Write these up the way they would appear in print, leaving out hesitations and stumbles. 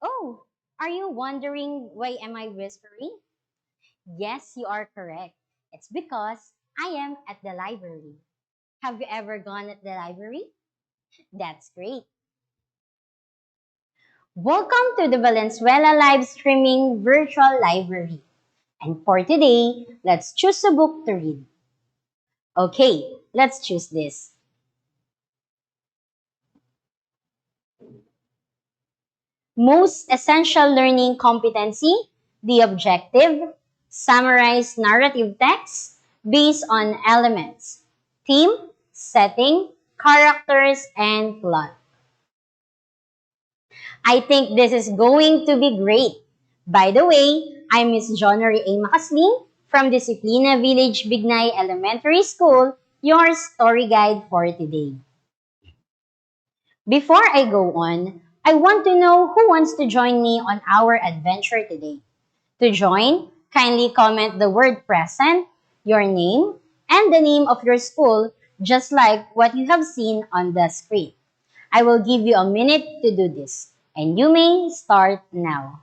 Oh, are you wondering why am I whispering? Yes, you are correct. It's because I am at the library. Have you ever gone at the library? That's great. Welcome to the Valenzuela live streaming virtual library. And for today, let's choose a book to read. Okay, let's choose this. Most essential learning competency, the objective, summarize narrative text based on elements, theme, setting, characters, and plot. I think this is going to be great. By the way, I'm Miss Jonery A. Macasling from Disciplina Village Bignay Elementary School, your story guide for today. Before I go on, I want to know who wants to join me on our adventure today. To join, kindly comment the word present, your name, and the name of your school, just like what you have seen on the screen. I will give you a minute to do this, and you may start now.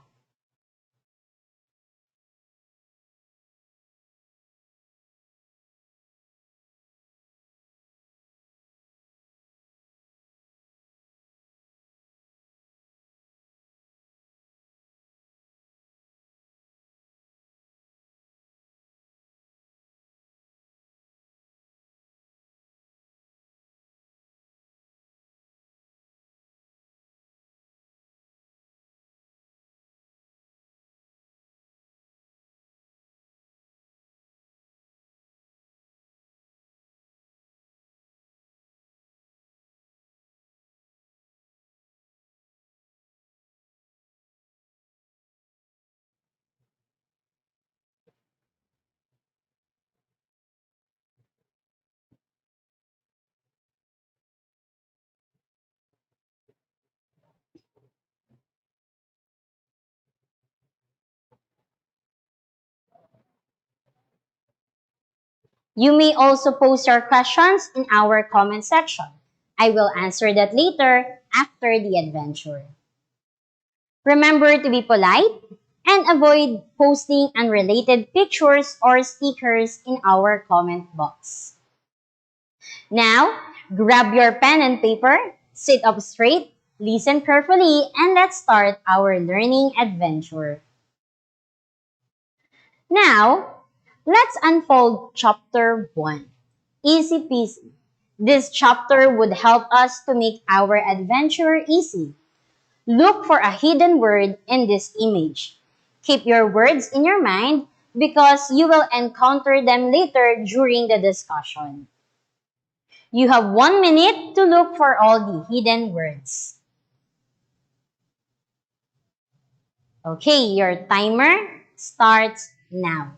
You may also post your questions in our comment section. I will answer that later after the adventure. Remember to be polite and avoid posting unrelated pictures or stickers in our comment box. Now, grab your pen and paper, sit up straight, listen carefully, and let's start our learning adventure. Now, let's unfold chapter 1. Easy peasy. This chapter would help us to make our adventure easy. Look for a hidden word in this image. Keep your words in your mind because you will encounter them later during the discussion. You have 1 minute to look for all the hidden words. Okay, your timer starts now.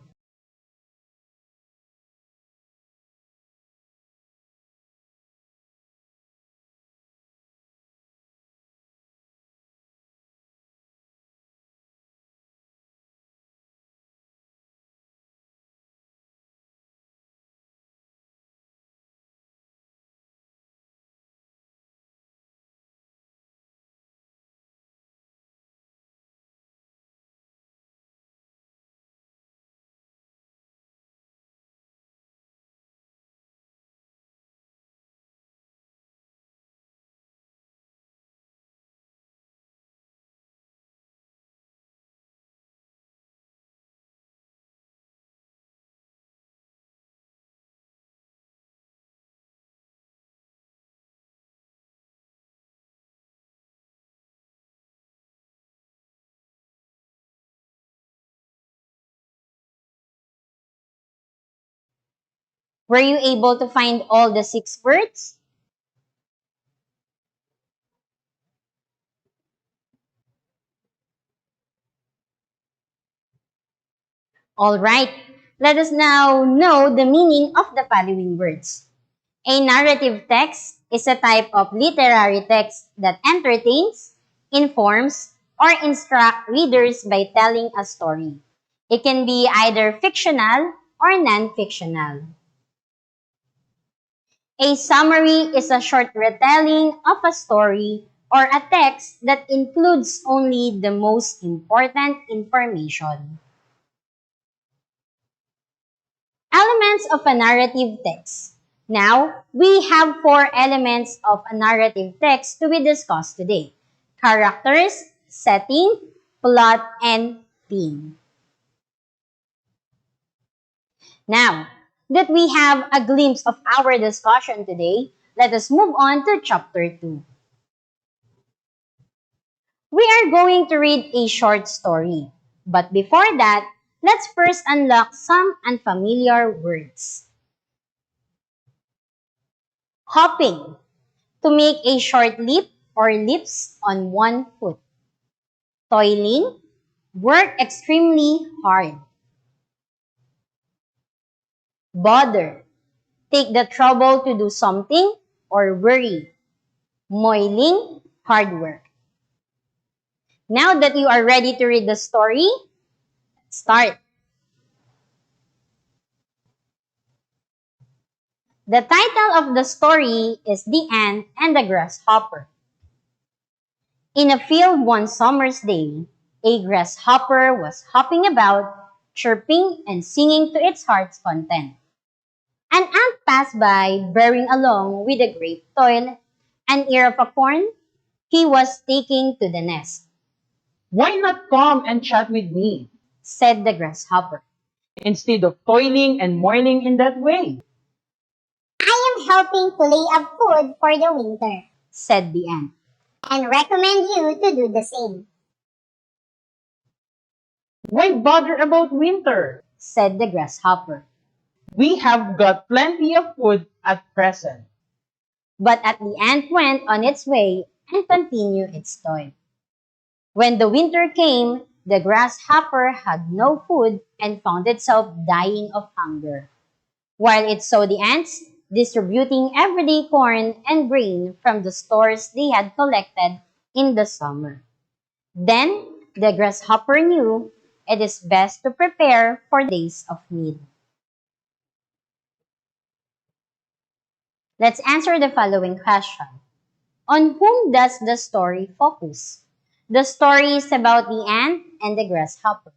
Were you able to find all the 6 words? All right, let us now know the meaning of the following words. A narrative text is a type of literary text that entertains, informs, or instructs readers by telling a story. It can be either fictional or non-fictional. A summary is a short retelling of a story or a text that includes only the most important information. Elements of a narrative text. Now, we have four elements of a narrative text to be discussed today: characters, setting, plot, and theme. Now that we have a glimpse of our discussion today, let us move on to chapter 2. We are going to read a short story. But before that, let's first unlock some unfamiliar words. Hopping, to make a short leap or leaps on one foot. Toiling, work extremely hard. Bother, take the trouble to do something or worry. Moiling, hard work. Now that you are ready to read the story, start. The title of the story is The Ant and the Grasshopper. In a field one summer's day, a grasshopper was hopping about, chirping and singing to its heart's content. An ant passed by, bearing along with a great toil an ear of a corn he was taking to the nest. Why not come and chat with me, Said the grasshopper. instead of toiling and mourning in that way? I am helping to lay up food for the winter Said the ant. and recommend you to do the same. Why bother about winter? Said the grasshopper. We have got plenty of food at present. But at the ant went on its way and continued its toil. When the winter came, the grasshopper had no food and found itself dying of hunger, while it saw the ants distributing everyday corn and grain from the stores they had collected in the summer. Then the grasshopper knew it is best to prepare for days of need. Let's answer the following question. On whom does the story focus? The story is about the ant and the grasshopper.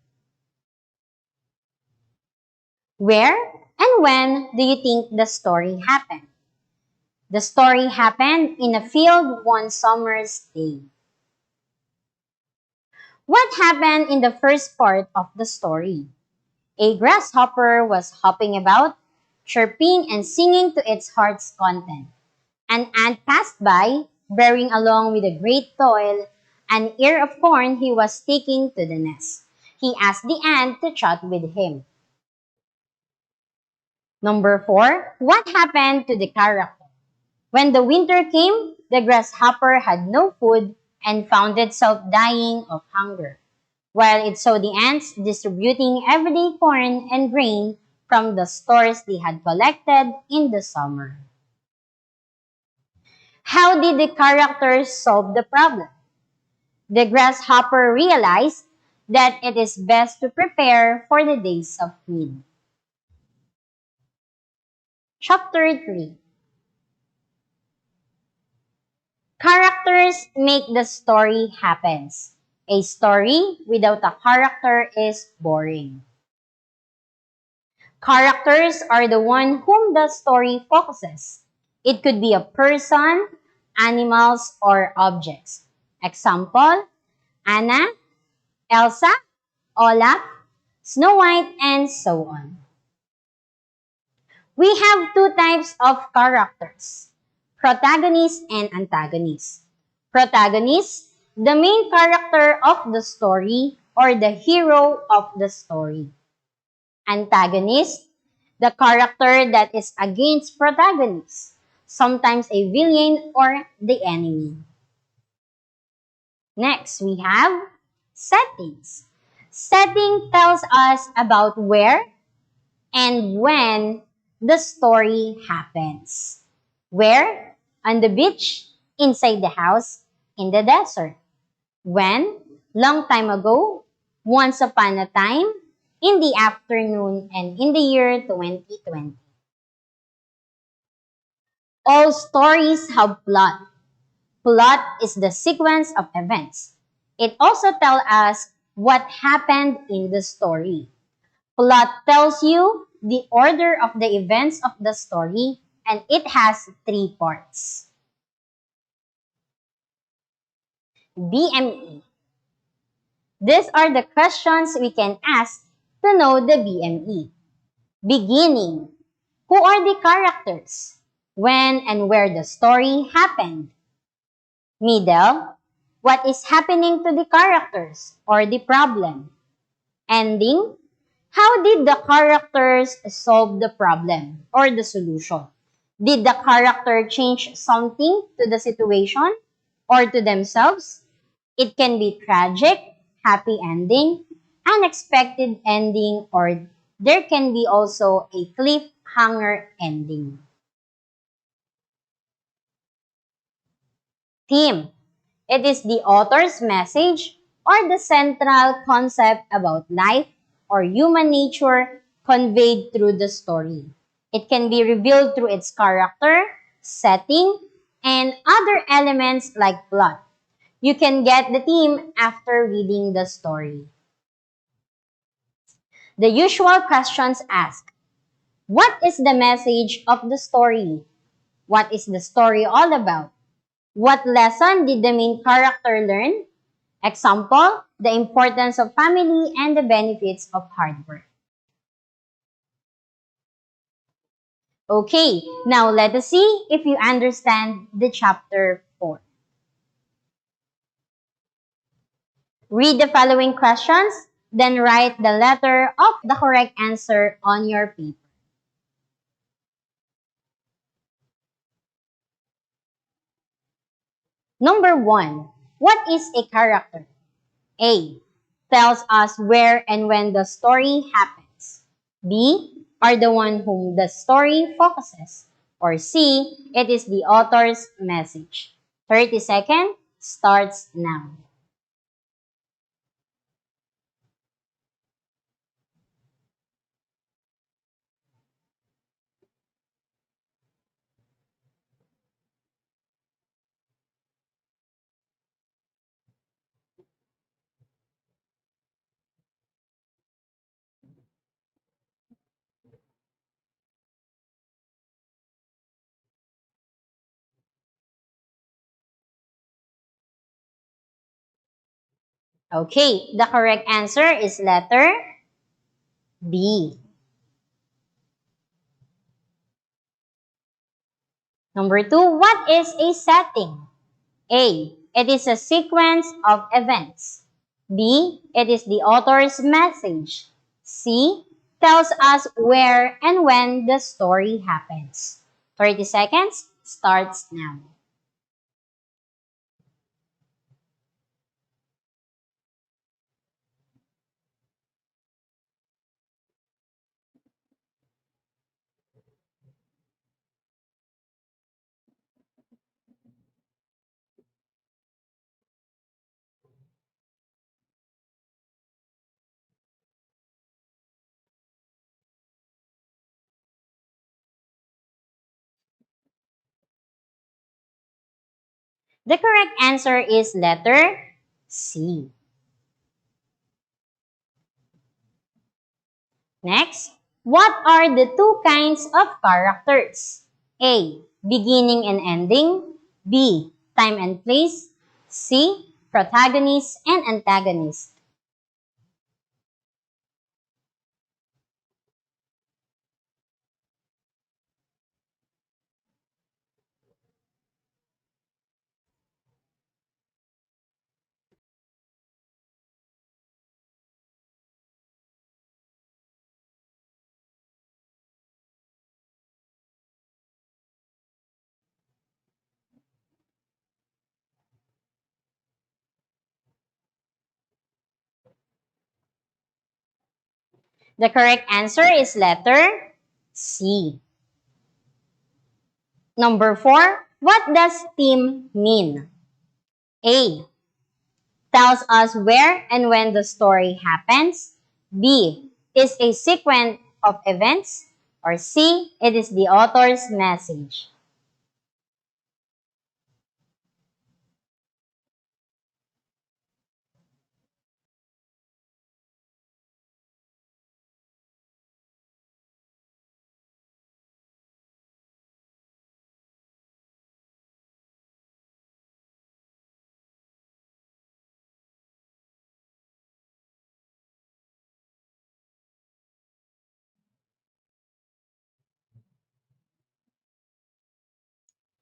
Where and when do you think the story happened? The story happened in a field one summer's day. What happened in the first part of the story? A grasshopper was hopping about, chirping and singing to its heart's content. An ant passed by, bearing along with a great toil an ear of corn he was taking to the nest. He asked the ant to chat with him. Number 4, what happened to the character? When the winter came, the grasshopper had no food and found itself dying of hunger, while it saw the ants distributing everyday corn and grain from the stores they had collected in the summer. How did the characters solve the problem? The grasshopper realized that it is best to prepare for the days of need. Chapter 3. Characters make the story happens. A story without a character is boring. Characters are the one whom the story focuses. It could be a person, animals, or objects. Example, Anna, Elsa, Olaf, Snow White, and so on. We have two types of characters, protagonist and antagonist. Protagonist, the main character of the story or the hero of the story. Antagonist, the character that is against protagonist, sometimes a villain or the enemy. Next, we have settings. Setting tells us about where and when the story happens. Where? On the beach, inside the house, in the desert. When? Long time ago, once upon a time, in the afternoon, and in the year 2020. All stories have plot. Plot is the sequence of events. It also tells us what happened in the story. Plot tells you the order of the events of the story, and it has three parts. BME. These are the questions we can ask to know the BME. Beginning. Who are the characters? When and where the story happened? Middle. What is happening to the characters or the problem? Ending. How did the characters solve the problem or the solution? Did the character change something to the situation or to themselves? It can be tragic, happy ending, unexpected ending, or there can be also a cliffhanger ending. Theme. It is the author's message or the central concept about life or human nature conveyed through the story. It can be revealed through its character, setting, and other elements like plot. You can get the theme after reading the story. The usual questions asked: what is the message of the story? What is the story all about? What lesson did the main character learn? Example, the importance of family and the benefits of hard work. Okay, now let us see if you understand the chapter 4. Read the following questions, then write the letter of the correct answer on your paper. Number 1. What is a character? A. Tells us where and when the story happens. B. Are the one whom the story focuses. Or C. It is the author's message. 30 seconds starts now. Okay, the correct answer is letter B. Number 2, what is a setting? A. It is a sequence of events. B. It is the author's message. C. Tells us where and when the story happens. 30 seconds starts now. The correct answer is letter C. Next, what are the two kinds of characters? A. Beginning and ending. B. Time and place. C. Protagonist and antagonist. The correct answer is letter C. Number 4, what does theme mean? A. Tells us where and when the story happens. B. Is a sequence of events. Or C. It is the author's message.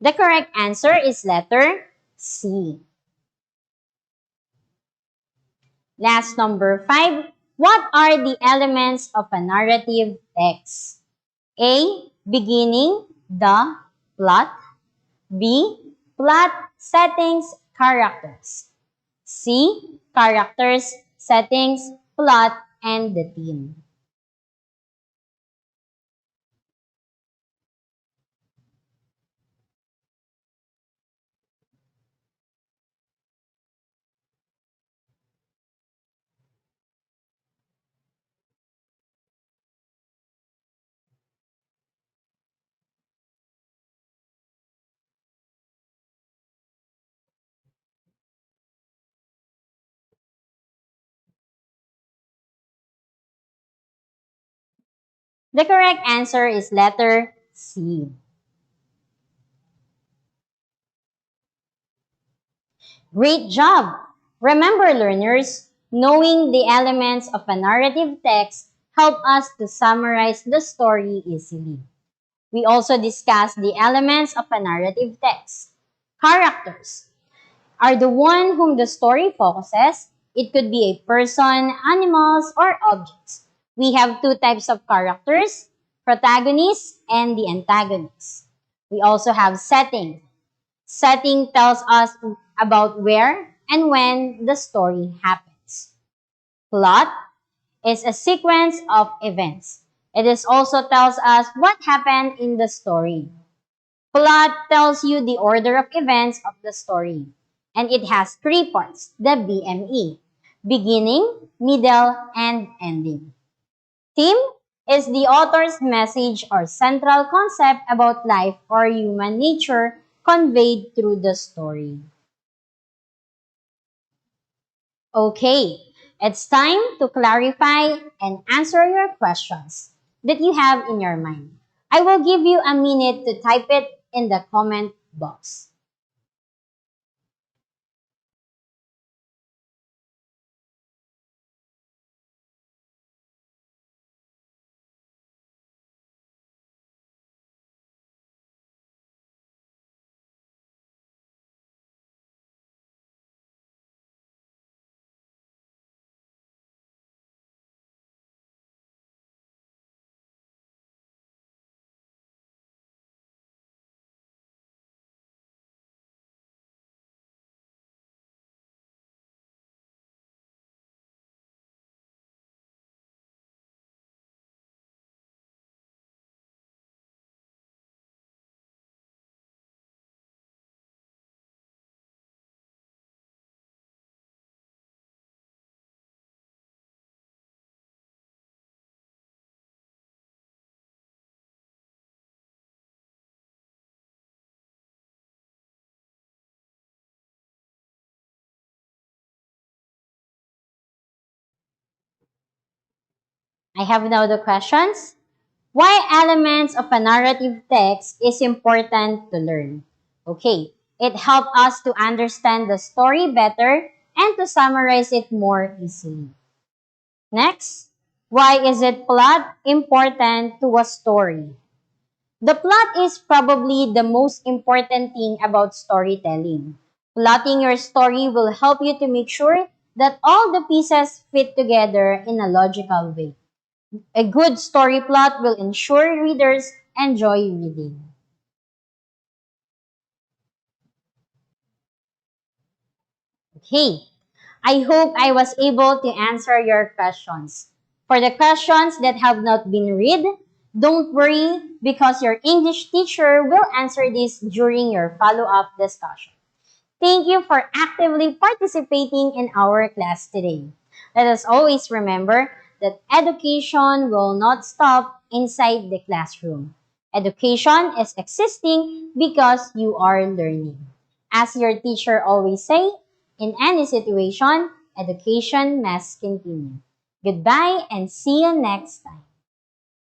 The correct answer is letter C. Last, number 5. What are the elements of a narrative text? A. Beginning, the, plot. B. Plot, settings, characters. C. Characters, settings, plot, and the theme. The correct answer is letter C. Great job! Remember, learners, knowing the elements of a narrative text help us to summarize the story easily. We also discussed the elements of a narrative text. Characters are the one whom the story focuses. It could be a person, animals, or objects. We have two types of characters, protagonist and the antagonist. We also have setting. Setting tells us about where and when the story happens. Plot is a sequence of events. It is also tells us what happened in the story. Plot tells you the order of events of the story. And it has three parts, the BME: beginning, middle, and ending. Theme is the author's message or central concept about life or human nature conveyed through the story. Okay, it's time to clarify and answer your questions that you have in your mind. I will give you a minute to type it in the comment box. I have now the questions. Why elements of a narrative text is important to learn? Okay, it helps us to understand the story better and to summarize it more easily. Next, why is it plot important to a story? The plot is probably the most important thing about storytelling. Plotting your story will help you to make sure that all the pieces fit together in a logical way. A good story plot will ensure readers enjoy reading. Okay, I hope I was able to answer your questions. For the questions that have not been read, don't worry because your English teacher will answer this during your follow-up discussion. Thank you for actively participating in our class today. Let us always remember that education will not stop inside the classroom. Education is existing because you are learning. As your teacher always say, in any situation, education must continue. Goodbye and see you next time.